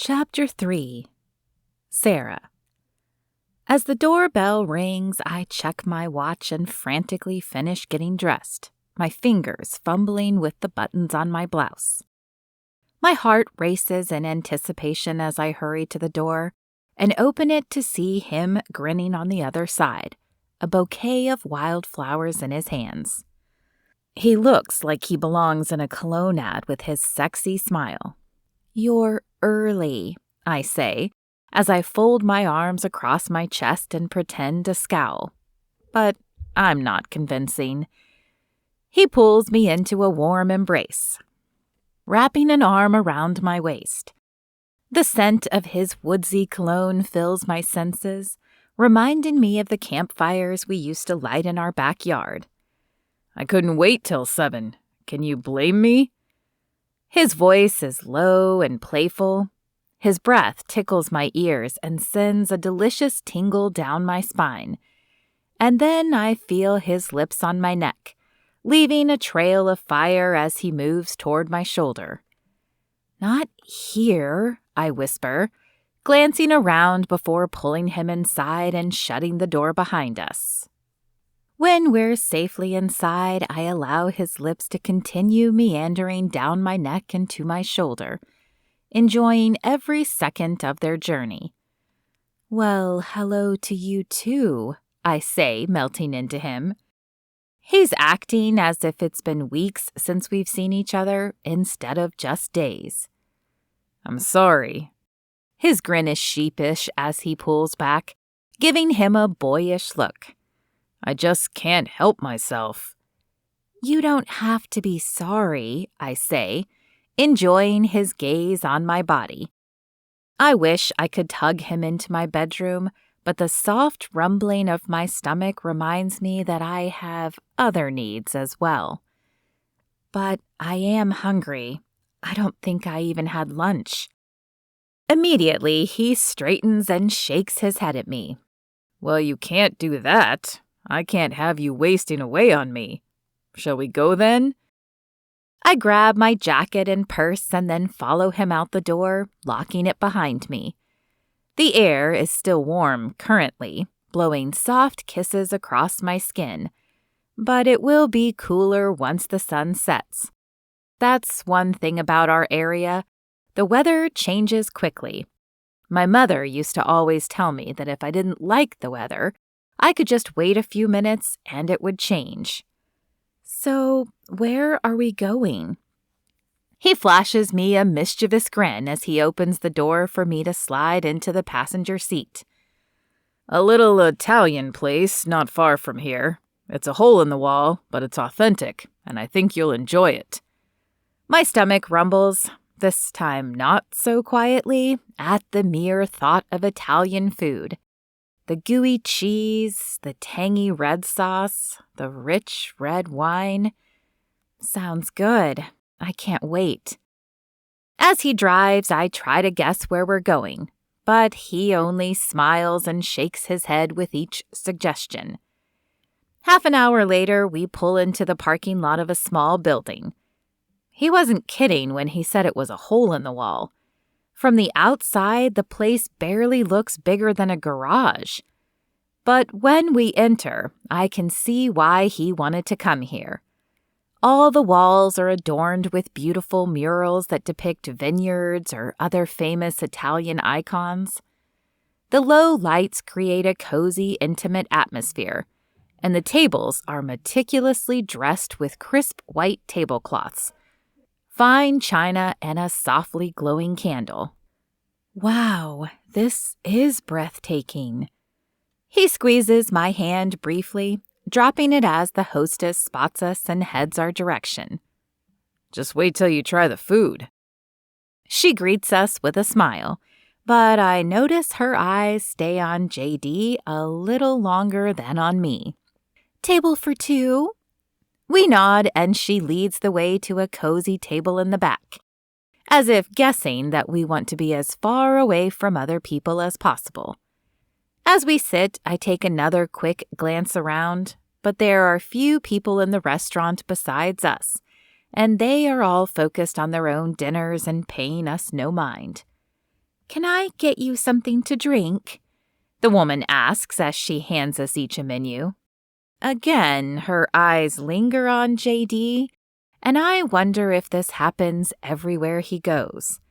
Chapter 3. Sarah. As the doorbell rings, I check my watch and frantically finish getting dressed, my fingers fumbling with the buttons on my blouse. My heart races in anticipation as I hurry to the door and open it to see him grinning on the other side, a bouquet of wildflowers in his hands. He looks like he belongs in a cologne ad with his sexy smile. "You're early," I say, as I fold my arms across my chest and pretend to scowl. But I'm not convincing. He pulls me into a warm embrace, wrapping an arm around my waist. The scent of his woodsy cologne fills my senses, reminding me of the campfires we used to light in our backyard. "I couldn't wait till 7. Can you blame me?" His voice is low and playful. His breath tickles my ears and sends a delicious tingle down my spine. And then I feel his lips on my neck, leaving a trail of fire as he moves toward my shoulder. "Not here," I whisper, glancing around before pulling him inside and shutting the door behind us. When we're safely inside, I allow his lips to continue meandering down my neck and to my shoulder, enjoying every second of their journey. "Well, hello to you too," I say, melting into him. He's acting as if it's been weeks since we've seen each other instead of just days. "I'm sorry." His grin is sheepish as he pulls back, giving him a boyish look. "I just can't help myself." "You don't have to be sorry," I say, enjoying his gaze on my body. I wish I could tug him into my bedroom, but the soft rumbling of my stomach reminds me that I have other needs as well. But I am hungry. I don't think I even had lunch. Immediately, he straightens and shakes his head at me. "Well, you can't do that. I can't have you wasting away on me. Shall we go then?" I grab my jacket and purse and then follow him out the door, locking it behind me. The air is still warm currently, blowing soft kisses across my skin, but it will be cooler once the sun sets. That's one thing about our area. The weather changes quickly. My mother used to always tell me that if I didn't like the weather, I could just wait a few minutes and it would change. "So, where are we going?" He flashes me a mischievous grin as he opens the door for me to slide into the passenger seat. "A little Italian place not far from here. It's a hole in the wall, but it's authentic, and I think you'll enjoy it." My stomach rumbles, this time not so quietly, at the mere thought of Italian food. The gooey cheese, the tangy red sauce, the rich red wine. Sounds good. I can't wait. As he drives, I try to guess where we're going, but he only smiles and shakes his head with each suggestion. Half an hour later, we pull into the parking lot of a small building. He wasn't kidding when he said it was a hole in the wall. From the outside, the place barely looks bigger than a garage. But when we enter, I can see why he wanted to come here. All the walls are adorned with beautiful murals that depict vineyards or other famous Italian icons. The low lights create a cozy, intimate atmosphere, and the tables are meticulously dressed with crisp white tablecloths, fine china, and a softly glowing candle. Wow, this is breathtaking. He squeezes my hand briefly, dropping it as the hostess spots us and heads our direction. "Just wait till you try the food." She greets us with a smile, but I notice her eyes stay on JD a little longer than on me. "Table for two?" We nod, and she leads the way to a cozy table in the back, as if guessing that we want to be as far away from other people as possible. As we sit, I take another quick glance around, but there are few people in the restaurant besides us, and they are all focused on their own dinners and paying us no mind. "Can I get you something to drink?" the woman asks as she hands us each a menu. Again, her eyes linger on JD, and I wonder if this happens everywhere he goes.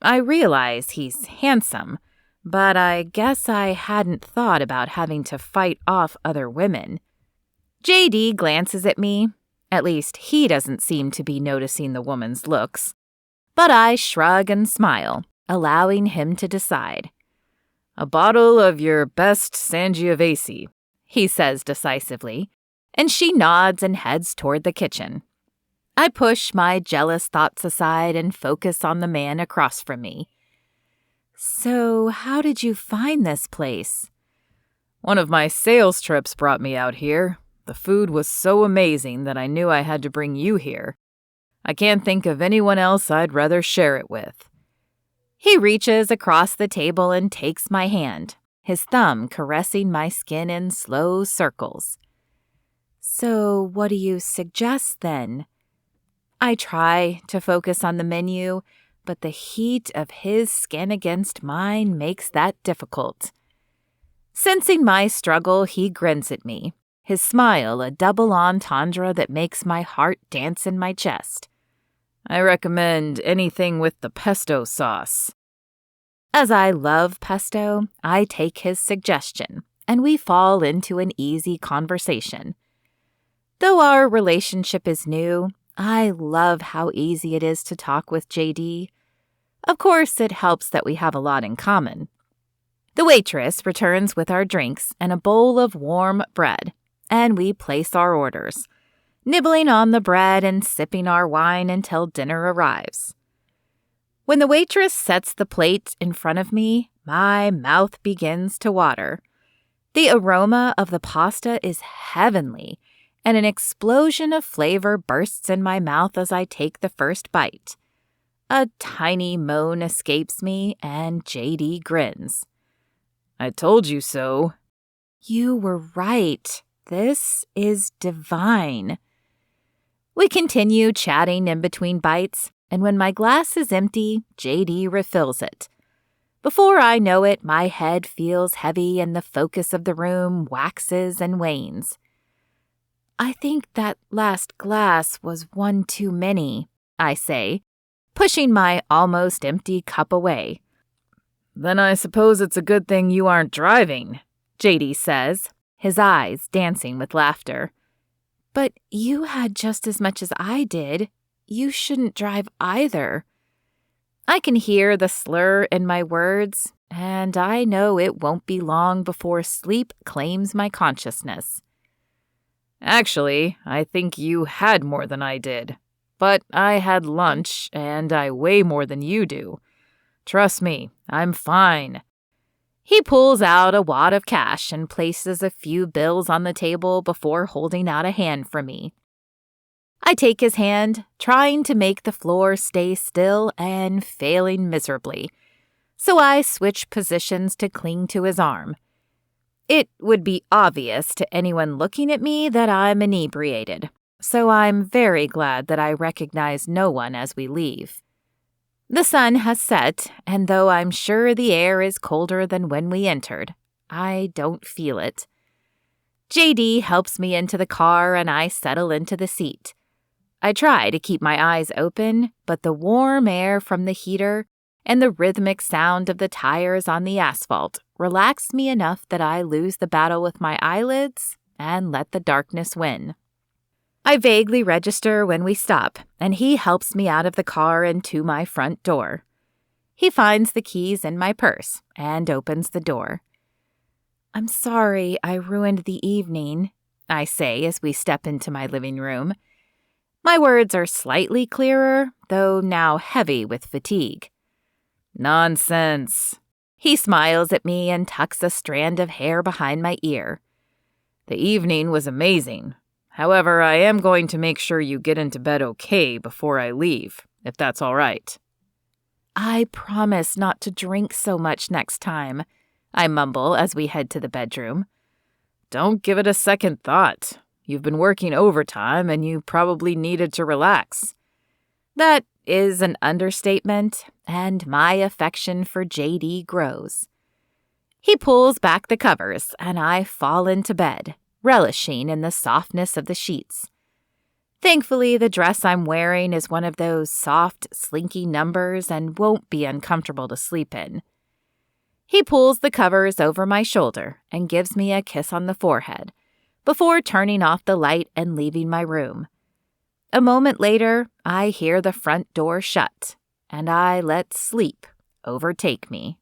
I realize he's handsome, but I guess I hadn't thought about having to fight off other women. JD glances at me. At least he doesn't seem to be noticing the woman's looks. But I shrug and smile, allowing him to decide. "A bottle of your best Sangiovese," he says decisively, and she nods and heads toward the kitchen. I push my jealous thoughts aside and focus on the man across from me. "So, how did you find this place?" "One of my sales trips brought me out here. The food was so amazing that I knew I had to bring you here. I can't think of anyone else I'd rather share it with." He reaches across the table and takes my hand, his thumb caressing my skin in slow circles. "So, what do you suggest then?" I try to focus on the menu, but the heat of his skin against mine makes that difficult. Sensing my struggle, he grins at me, his smile a double entendre that makes my heart dance in my chest. "I recommend anything with the pesto sauce." As I love pesto, I take his suggestion, and we fall into an easy conversation. Though our relationship is new, I love how easy it is to talk with JD. Of course, it helps that we have a lot in common. The waitress returns with our drinks and a bowl of warm bread, and we place our orders, nibbling on the bread and sipping our wine until dinner arrives. When the waitress sets the plate in front of me, my mouth begins to water. The aroma of the pasta is heavenly, and an explosion of flavor bursts in my mouth as I take the first bite. A tiny moan escapes me, and JD grins. "I told you so." "You were right. This is divine." We continue chatting in between bites, and when my glass is empty, JD refills it. Before I know it, my head feels heavy and the focus of the room waxes and wanes. "I think that last glass was one too many," I say, pushing my almost empty cup away. "Then I suppose it's a good thing you aren't driving," JD says, his eyes dancing with laughter. "But you had just as much as I did. You shouldn't drive either." I can hear the slur in my words, and I know it won't be long before sleep claims my consciousness. "Actually, I think you had more than I did. But I had lunch, and I weigh more than you do. Trust me, I'm fine." He pulls out a wad of cash and places a few bills on the table before holding out a hand for me. I take his hand, trying to make the floor stay still and failing miserably, so I switch positions to cling to his arm. It would be obvious to anyone looking at me that I'm inebriated, so I'm very glad that I recognize no one as we leave. The sun has set, and though I'm sure the air is colder than when we entered, I don't feel it. JD helps me into the car and I settle into the seat. I try to keep my eyes open, but the warm air from the heater and the rhythmic sound of the tires on the asphalt relax me enough that I lose the battle with my eyelids and let the darkness win. I vaguely register when we stop, and he helps me out of the car and to my front door. He finds the keys in my purse and opens the door. "I'm sorry I ruined the evening," I say as we step into my living room. My words are slightly clearer, though now heavy with fatigue. "Nonsense." He smiles at me and tucks a strand of hair behind my ear. "The evening was amazing. However, I am going to make sure you get into bed okay before I leave, if that's all right." "I promise not to drink so much next time," I mumble as we head to the bedroom. "Don't give it a second thought. You've been working overtime and you probably needed to relax." That is an understatement, and my affection for JD grows. He pulls back the covers, and I fall into bed, relishing in the softness of the sheets. Thankfully, the dress I'm wearing is one of those soft, slinky numbers and won't be uncomfortable to sleep in. He pulls the covers over my shoulder and gives me a kiss on the forehead before turning off the light and leaving my room. A moment later, I hear the front door shut, and I let sleep overtake me.